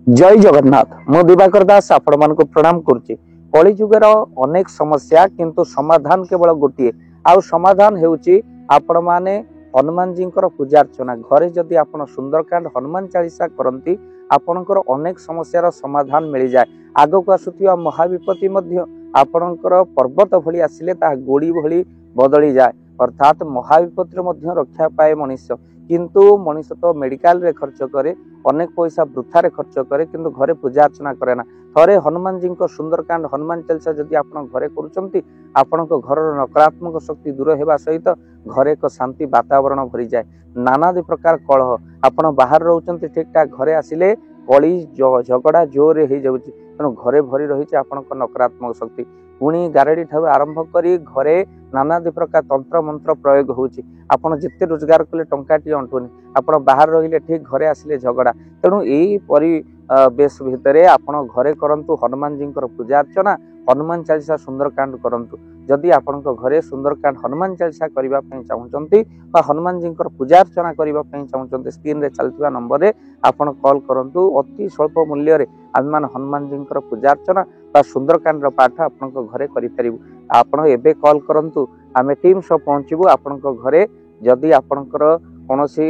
जय जगन्नाथ मु दिवाकर दास आपण मान प्रणाम करुच्ची कलिजुगर अनेक समस्या किंतु समाधान केवल गोटे आउ समाधान हेउची आपण माने हनुमान जी पूजा अर्चना घरे जदि आपण सुंदरकांड हनुमान चालीसा करती आपणकर अनेक समस्यार समाधान मिल जाए आगक आसुथिबा महाविपत्ति मध्य आपणकर पर्वत भली आसिले ता गोड़ी भली बदली जाए अर्थात महाविपत्ति मध्य रक्षा पाए मनुष्य किंतु मनुष्य तो मेडिकल रे खर्च करे अनेक पैसा वृथा रे खर्च करे किंतु घरे पूजा अर्चना करे ना थरे हनुमान जी को सुंदरकांड हनुमान चालीसा जदि आपण घरे करूचंती आपण को घर नकारात्मक शक्ति दूर हेबा सहित घरे एक शांति वातावरण भरी जाए नानादि प्रकार कलह आपण बाहर रहउचंती ठीक ठाक घरे आसिले कली झगड़ा जोर हो जाउची तेणु घरे भरी रही आपण नकारात्मक शक्ति पुणी गारेडी ठार आरंभ करी घरे नानादि प्रकार तंत्र मंत्र प्रयोग होउची आपण जिते रोजगार कले टंकाटी अंटुनी आपण बाहर रहिले ठीक घरे आसिले झगड़ा तेणु यही परिवेश भितर आपण घरे करंतु हनुमान जी पूजा अर्चना हनुमान चालीसा सुंदरकांड करंतु जदि आपण घरे सुंदरकांड हनुमान चालीसा करबा पई चाहुचंती बा हनुमान जी पूजा अर्चना करबा पई चाहुचंती स्क्रीन रे चलथिबा नंबर रे आपण कॉल करंतु अति स्वल्प मूल्य रे आम मान हनुमान जी पूजा अर्चना बा सुंदरकांड पाठ आपण घरे करि परिबु आपण एबे कॉल करंतु आमे टीम सह पहुंचबु आपण घरे जदि आपणकर कोनोसी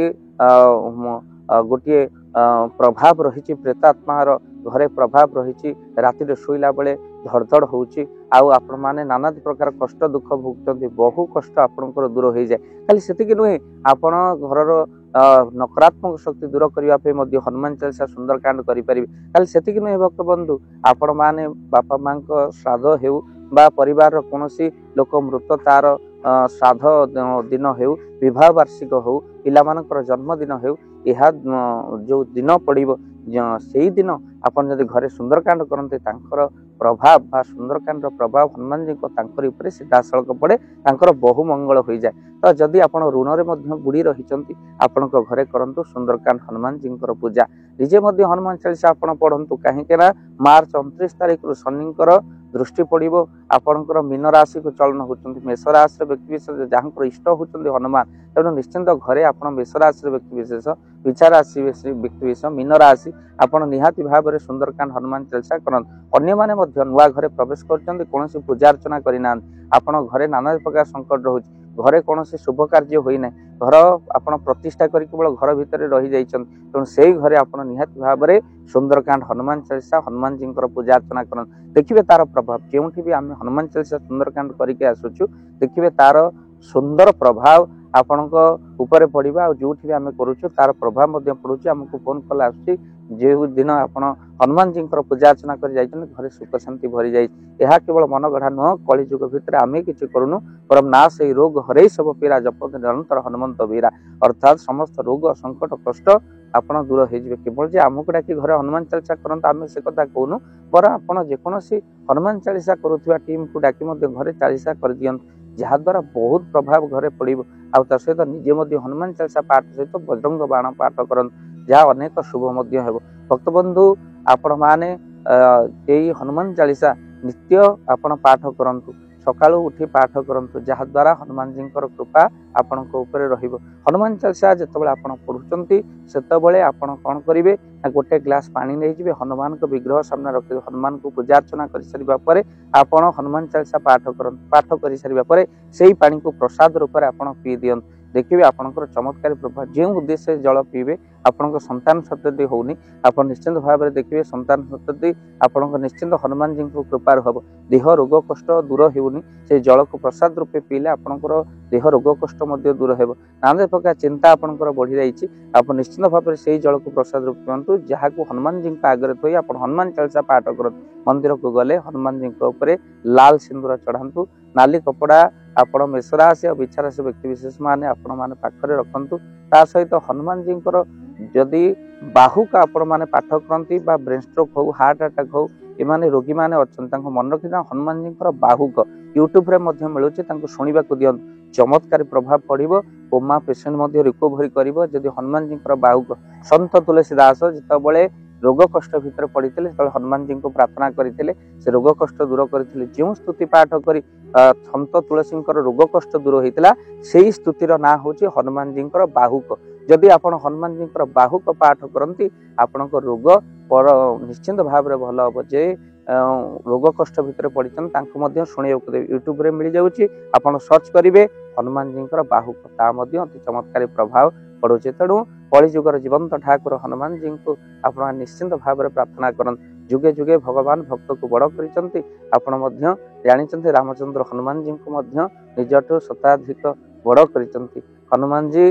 गोटे प्रभाव रही प्रेतात्मार घरे प्रभाव रही राति शोला बेले धड़धड़ होउची आउ आपण माने नाना प्रकार कष्ट दुख भोगुचंती बहु कष्ट आपणकर दूर हो जाए खाली सेतिक नुहे आपण घरर नकारात्मक शक्ति दूर करने हनुमान चालीसा सुंदरकांड करें खाली सेतिक नुहे भक्त बंधु आपण माने बापा माँ श्राद्ध हेउ बा परिवार कौन लोक मृत तार श्राद्ध दिन हेउ विवाह वार्षिक हो पिलामानकर जन्मदिन हेउ यह जो दिन पड़ो से दिन आपन जदि घरे सुंदरकांड करते प्रभाव बा सुंदरकांड प्रभाव हनुमान जी को सीधासलख पड़े बहु मंगल हो जाए तो जदि आप ऋण में बुड़ी रही आपण घरे करंतु सुंदरकांड हनुमान जी पूजा निजे हनुमान चालीसा आप पढ़ु कहीं मार्च 29 तारीख शनिकर दृष्टि पड़ो आपणकर मीन राशि को चलन होती मेष राशि व्यक्ति विशेष जहाँ इष्ट होती हनुमान तेणु निश्चिंत घरे आप मेष राशि व्यक्ति विशेष विचार राशि व्यक्ति विशेष मीन राशि आपड़ निहाती भाव में सुंदरकांड हनुमान चालीसा करते अन्य माने नुआ घरे प्रवेश कर कौन पूजा अर्चना करना आपण घरे नाना प्रकार संकट रोचे घरे कौन शुभ कार्य होना घर आप प्रतिष्ठा कर केवल घर भितर रही जाइछन तेणु से घरे आप निहाती भाव में सुंदरकांड हनुमान चालीसा हनुमान जी पूजा अर्चना कर देखिए तार प्रभाव जो भी आम हनुमान चालीसा सुंदरकांड करके आसुचु देखिए तार सुंदर प्रभाव आपण ऊपर पड़ा जो भी आम करुचु तार प्रभाव पड़ुची आमको फोन कल आसुची जो दिन आप हनुमान जी पूजा अर्चना कर घरे सुख शांति भरी जाए यह केवल मन गढ़ा नुह कली जुग भितर आम कि करूनु परम ना से रोग हरे सब पीरा जपत निरंतर हनुमंत वीरा अर्थात समस्त रोग संकट कष्ट आपण दूर हो केवल जे आमको डाकी घरे हनुमान चालीसा करते आम से कथा कहूनु पर आप जेकोसी हनुमान चालीसा करुवा टीम को डाकी घरे चालीसा कर दियंतु जहाद्वारा बहुत प्रभाव घरे पड़ो आ सहित निजे हनुमान चालीसा पाठ सहित बजरंग बाण पाठ कर जहाँ अनेक शुभ हो भक्त बंधु आपण माने यही हनुमान चालीसा नित्य आपण पाठ करंतु सकाळु उठी पाठ करंतु जहाद्वारा हनुमान जी कृपा आपण रहिबो हनुमान चालीसा जितेबाला आपण पढ़ुचंती सेतेबेले आपण कौन करेंगे गोटे ग्लास पानी नहीं जाए हनुमान को विग्रह सामने रखिए हनुमान को पूजा अर्चना कर सारिबा परे आपण हनुमान चालीसा पाठ कर सारिबा परे सेही पानी को प्रसाद रूप में आपण पी दियंतु देखिए आपंकर चमत्कारी प्रभाव जो उद्देश्य जल पीबे आपण संतान सतति होनी आप निश्चिंत भाव में देखिए संतान सतति आपण निश्चिंत हनुमान जी को कृपा हम देह रोग कष्ट दूर होनी से जल को प्रसाद रूपे पीले आपंकर देह रोग कष्ट दूर हो नाना प्रकार चिंता आपंकर बढ़ी जाइए आप निश्चिंत भाव में से जल को प्रसाद रूप पीतु जहाँ को हनुमान जी आगे थी आप हनुमान चालीसा पाठ कर मंदिर को गले हनुमान जी ऊपर लाल सिंदूर चढ़ातु नाली कपड़ा आपण मेष राशि और विचार राशि व्यक्ति विशेष माने आपण माने पाखरे रखंतु ता सहित हनुमान जी जदि बाहुक आपण माने पाठ करती ब्रेन स्ट्रोक हो हार्ट अटैक हो एमाने रोगी माने अच्छा मन रखी हनुमान जी बाहुक यूट्यूब रे मध्य मिलूँ शुणा दियंतु चमत्कारी प्रभाव पड़ो कोमा पेसेंट रिकवरी कर जदि हनुमान जी बाहुक सन्त तुलसीदास जितेबाला रोग कष्ट भितर पड़ी हनुमान जी को प्रार्थना करते से रोग कष्ट दूर करते जो स्तुति पाठ कर सन्त तुलसी रोग कष्ट दूर होता से स्तुतिर ना हूँ हनुमान जी बाहुक जदि आपण हनुमान जी बाहुक पाठ करती आपण रोग पर निश्चिंत भाव में भल हम जे रोग कष्ट भितर पड़ी शुणा यूट्यूब रे मिल जाऊँगी आपड़ सर्च करेंगे हनुमान जी बाहुक अति चमत्कारी प्रभाव पड़ुचे तेणु कलिजुगर जीवंत ठाकुर हनुमान जी को आप निश्चिंत भाव में प्रार्थना करन जुगे जुगे भगवान भक्त को बड़ कर जानते रामचंद्र हनुमान जी को निजठू शताधिक बड़ कर हनुमान जी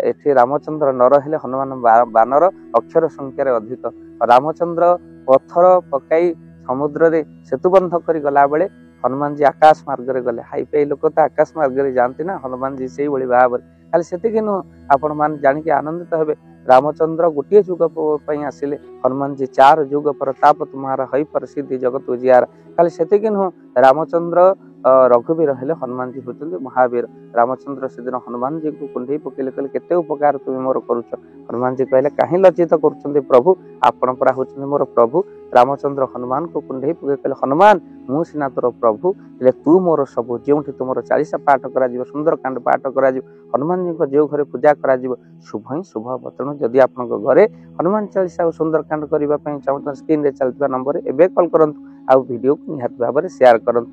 एठी रामचंद्र न रहिले हनुमान बानर अक्षर संख्यार अधिक रामचंद्र पत्थर पकाई समुद्र रे सेतुबंध कर गला बेले हनुमान जी आकाश मार्ग रे गले हाई फाई लोक तो आकाश मार्ग रे जानते ना हनुमान जी से भाई भाव खाली से नुह आपण मान जानिक आनंदित हेबे रामचंद्र गोटे जुग आसिले हनुमान जी 4 जुग प्रताप तुम्हारा हई प्रसिद्धि जगत उजियार खाली से नुह रामचंद्र रघुवीर हेले हनुमान जी होते महावीर रामचंद्र से दिन हनुमान जी को कुंडे पकेले कहले केते उपकार तुम मोर करुच हनुमान जी कहले कहीं लज्जित कर प्रभु आपण परा होचंदी मोर प्रभु रामचंद्र हनुमान को कुंडे पके कहले हनुमान मु सिना तोर प्रभु हेले तू मोर सबु जेउठी तुमर 40 पाठ करा सुंदरकांड पाठ करा हनुमान जी को जो घरे पूजा करा शुभ ही शुभ हम तेणु जदि आप घरे हनुमान 40 और सुंदरकांड करने चाहते स्क्रीन रे चलता नंबर एवं कॉल करूँ आउ वीडियो को निहाती भाव में शेयर करूँ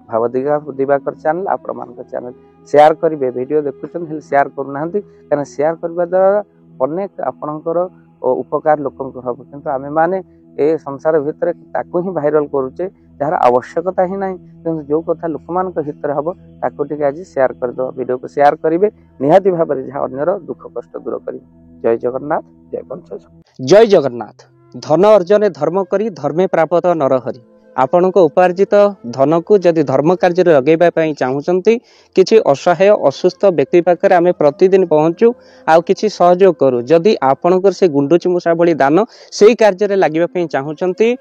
भाव दिवाकर चैनल आपण चैनल शेयर करेंगे वीडियो देखुं शेयर करूना कहीं शेयर करने द्वारा अनेक आपणकर उपकार लोक हम किंतु आमे माने ए संसार भितर ताकू ही भाइराल करुचे जार आवश्यकता ही ना कि जो कथा लोक मान हित हम ताकू आज शेयर करदे वीडियो को शेयर करेंगे निहाती भाव में जहाँ अन्यर दुख कष्ट दूर करेंगे जय जगन्नाथ जय पंच जय जगन्नाथ धन अर्जन धर्म करी धर्मे प्राप्त नरहरि आपण को उपार्जित धन को जदि धर्म कार्य लगे चाहूँगी किसी असहाय असुस्थ व्यक्ति पाखे आम प्रतिदिन पहुँचू आउ किसी सहयोग करूँ जदि आपणकर से गुंडुची मूषा भली दान से कार्य लगे चाहूँगी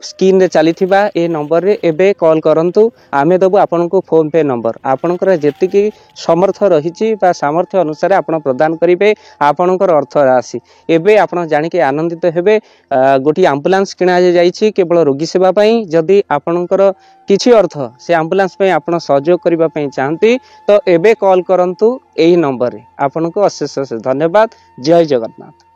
स्क्रीन रे चली ए नंबर रे एबे कॉल करंतु आमे दबु आपन को फोन पे नंबर आपनकर जेतिकी समर्थ रहिछि बा सामर्थ्य अनुसार आपण प्रदान करिवे आपनकर अर्थ राशि एबे आपण जानि के आनंदित हेबे गोटी एम्बुलेंस किना जाइछि केवल रोगी सेवा पई जदि आपनकर किछि अर्थ से एम्बुलेंस पई आपण सहयोग करिबा पई चाहंती तो एबे कॉल करंतु एही नंबर रे आपन को अशेष धन्यवाद जय जगन्नाथ।